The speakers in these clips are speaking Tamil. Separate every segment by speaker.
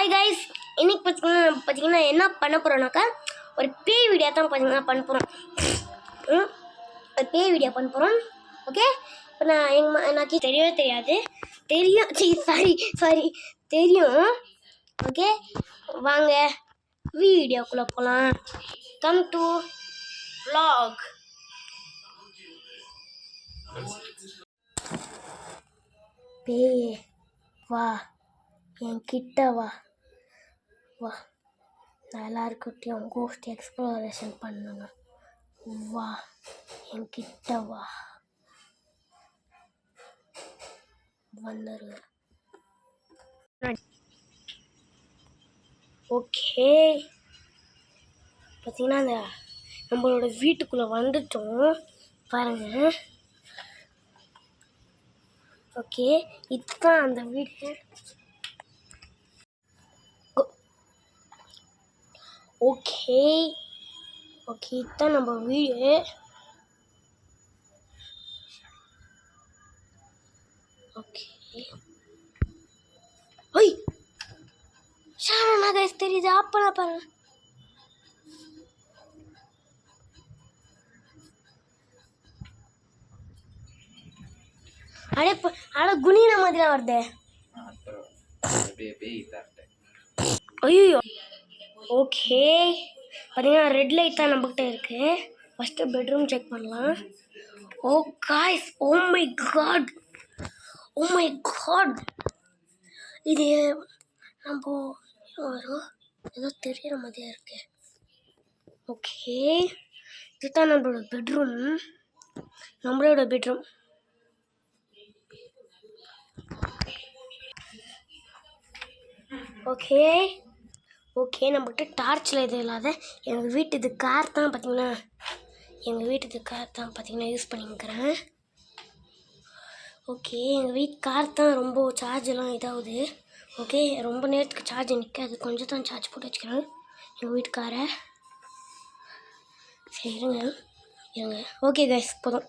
Speaker 1: ஹாய் கைஸ், இன்னைக்கு பார்த்தீங்கன்னா என்ன பண்ண போகிறோம்னாக்கா ஒரு பேய் வீடியோ தான் பார்த்தீங்கன்னா பண்ண போகிறோம். ஒரு பேய் வீடியோ பண்ண போகிறோம். ஓகே, இப்போ எனக்கு தெரியவே தெரியாது, தெரியும். ஓகே, வாங்க வீடியோக்குள்ளே போகலாம். Come to vlog. பேயே வா, என் கிட்ட வா. நான் எல்லாருக்கிட்டையும் கோஸ்ட் எக்ஸ்ப்ளோரேஷன் பண்ணணும். வா, என் கிட்ட வா. வந்துரு. ஓகே, பார்த்தீங்கன்னா அந்த நம்மளோட வீட்டுக்குள்ளே வந்துட்டோம் பாருங்க. ஓகே, இதுதான் அந்த வீடு. ஓகே, இதுதான் நம்ம வீடு. ஓகே, ஓய் ஷானா கைஸ் தெரியுது. அப்பனா பாருங்க. அட குனின மாதிரி வருது. ஐயோ, ஓகே, பார்த்தீங்கன்னா ரெட் லைட் தான் நம்மகிட்ட இருக்கு. ஃபஸ்ட்டு பெட்ரூம் செக் பண்ணலாம். ஓ காய்ஸ், ஓ மை காட், இது நம்ம வரும் ஏதோ தெரியற மாதிரியா இருக்கு. ஓகே, இதுதான் நம்மளோட பெட்ரூம். ஓகே, நம்மகிட்ட டார்ச்சில் எதுவும் இல்லாத எங்கள் வீட்டு கார் தான் பார்த்தீங்கன்னா யூஸ் பண்ணிக்கிறேன். ஓகே, எங்கள் வீட்டு கார் தான் ரொம்ப சார்ஜெல்லாம் இதாகுது. ஓகே, ரொம்ப நேரத்துக்கு சார்ஜ் நிற்காது, கொஞ்சம் தான் சார்ஜ் போட்டு வச்சுக்கிறேன் எங்கள் வீட்டு காரை. சரி இருங்க. ஓகே கைஸ், போதும்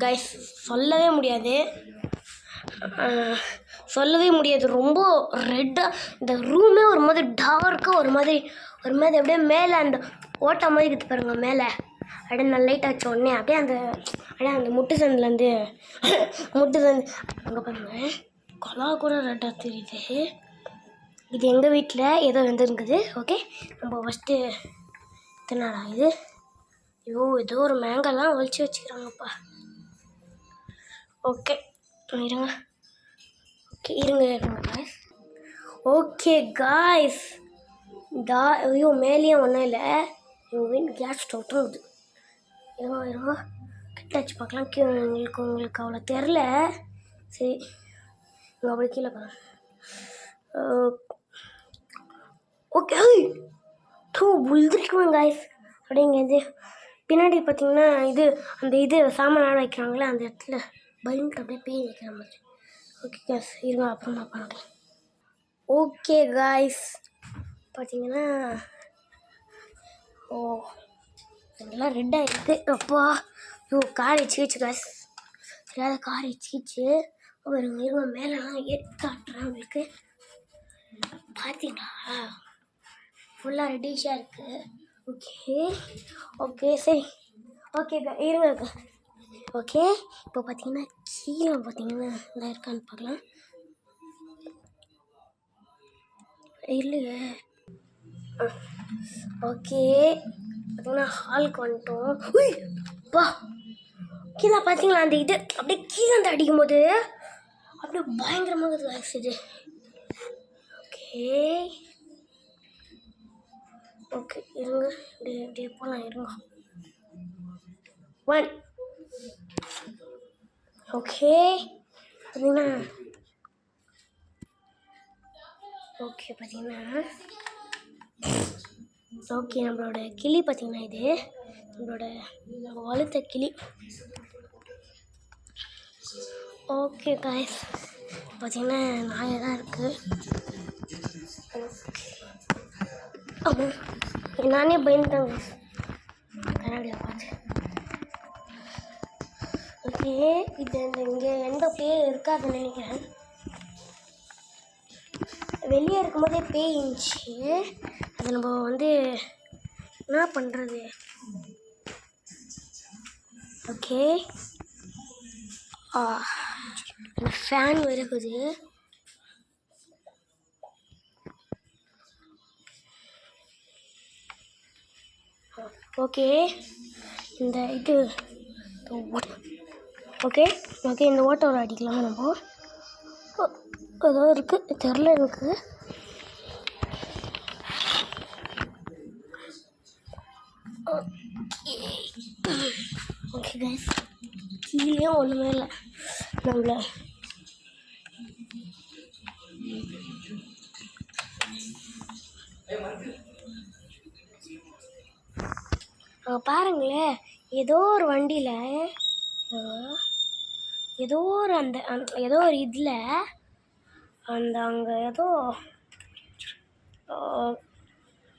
Speaker 1: கைஸ். சொல்லவே முடியாது, ரொம்ப ரெட்டாக இந்த ரூமே ஒரு மாதிரி டார்க்காக, ஒரு மாதிரி அப்படியே மேலே அந்த ஓட்டை மாதிரி இருக்குது பாருங்க. மேலே அப்படியே நல்ல லைட் ஆச்சு உடனே அப்படியே அந்த முட்டு சந்துலேருந்து அங்கே பாருங்க, கொலா கூட ரெட்டாக தெரியுது. இது எங்கள் வீட்டில் ஏதோ வந்துருக்குது. ஓகே, நம்ம ஃபஸ்ட்டு எத்தனாடா இது? ஏதோ ஒரு மேங்கெல்லாம் ஒழிச்சு வச்சுக்கிறாங்கப்பா. ஓகே இருங்க. ஓகே காய்ஸ், ஐயோ மேலேயும் ஒன்றும் இல்லை. எங்கள் வீட்டு கேஸ் ஸ்டவ் தான் இது. இருங்க கிட்ட வச்சு பார்க்கலாம். உங்களுக்கு அவ்வளோ தெரில. சரி, இங்கே அப்படி கீழே பாருங்க. ஓகே, புழுதுருக்குவேன் காய்ஸ். அப்படிங்கிறது பின்னாடி பார்த்தீங்கன்னா அந்த சாமான் வைக்கிறாங்களே, அந்த இடத்துல பலூன் அப்படியே பேய் வைக்கிற மாதிரி. ஓகே காய்ஸ், இருங்க அப்புறமா பார்க்கலாம். ஓகே காய்ஸ், பார்த்தீங்கன்னா இதெல்லாம் ரெட்டாக இருக்குது. அப்பா கார் வச்சுக்கிச்சு காய்ஸ், தெரியாத கார் வச்சுக்கிச்சு. இருங்க மேலெலாம் ஏற்றி காட்டுறேன் உங்களுக்கு. பார்த்தீங்களா, ஃபுல்லாக ரெட்டிஷாக இருக்குது. ஓகே சரி. ஓகே இருங்க. ஓகே, இப்போ பார்த்தீங்கன்னா கீழே பார்த்தீங்கன்னா நல்லா இருக்கான்னு பார்க்கலாம். இல்லையே. ஓகே, பார்த்தீங்கன்னா ஹாலுக்கு வந்துட்டோம். பா கீழே பார்த்தீங்களா, அந்த அப்படியே கீழே வந்து அடிக்கும் போது அப்படியே பயங்கரமாக ஆக்சிடு. ஓகே இருங்க, இப்படியே போகலாம். இருங்க 1. ஓகே பார்த்தீங்கன்னா நம்மளோட கிளி பார்த்தீங்கன்னா இது நம்ம வளர்த்த கிளி. ஓகே காய்ஸ், பார்த்தீங்கன்னா நாயாக தான் இருக்குது. ஆமாம், நானே பயந்துட்டேன் கண்ணாடியை பார்த்து. ஓகே, இது இங்கே எந்த பேர் இருக்காதுன்னு நினைக்கிறேன். வெளியே இருக்கும்போதே பேய் இருந்துச்சு. அது நம்ம வந்து என்ன பண்ணுறது? ஓகே, ஃபேன் இருக்குது. ஓகே, இந்த இது ஓகே ஓகே இந்த ஓட்டோரை அடிக்கலாமா நம்ம? ஏதோ இருக்குது, தெரில எனக்கு. ஓகே கைஸ், கீழே ஒன்றுமே இல்லை. நம்மள பாருங்களேன், ஏதோ ஒரு வண்டியில் ஏதோ ஒரு ஏதோ ஒரு இதில் அங்கே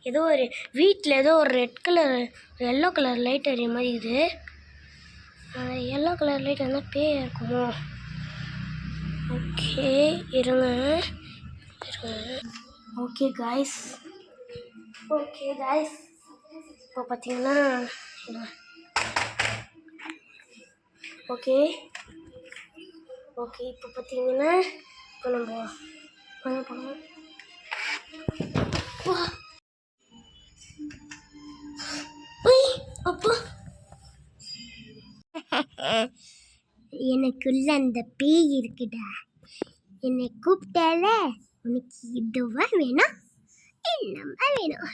Speaker 1: ஏதோ ஒரு வீட்டில் ஏதோ ஒரு red colour yellow colour light எறிய மாதிரி இது. எல்லோ கலர் லைட் என்ன பேய் இருக்குமோ? ஓகே இருங்க. ஓகே காய்ஸ், இப்போ பார்த்தீங்கன்னா ஓகே இப்போ பார்த்தீங்கன்னா இப்போ நம்ம என்ன பண்ணுவோம்? அப்பா, எனக்குள்ள அந்த பேய் இருக்குடா. என்னை கூப்பிட்டால, உனக்கு இதுவா வேணும், என்னமா வேணும்?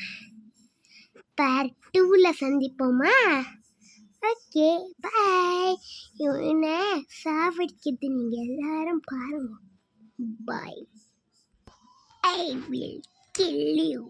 Speaker 1: பார்ட் 2ல சந்திப்போமா? Okay bye. இவனை சாவடிக்கிறது நீங்கள் எல்லாரும் பாருங்க. பாய். I will kill you.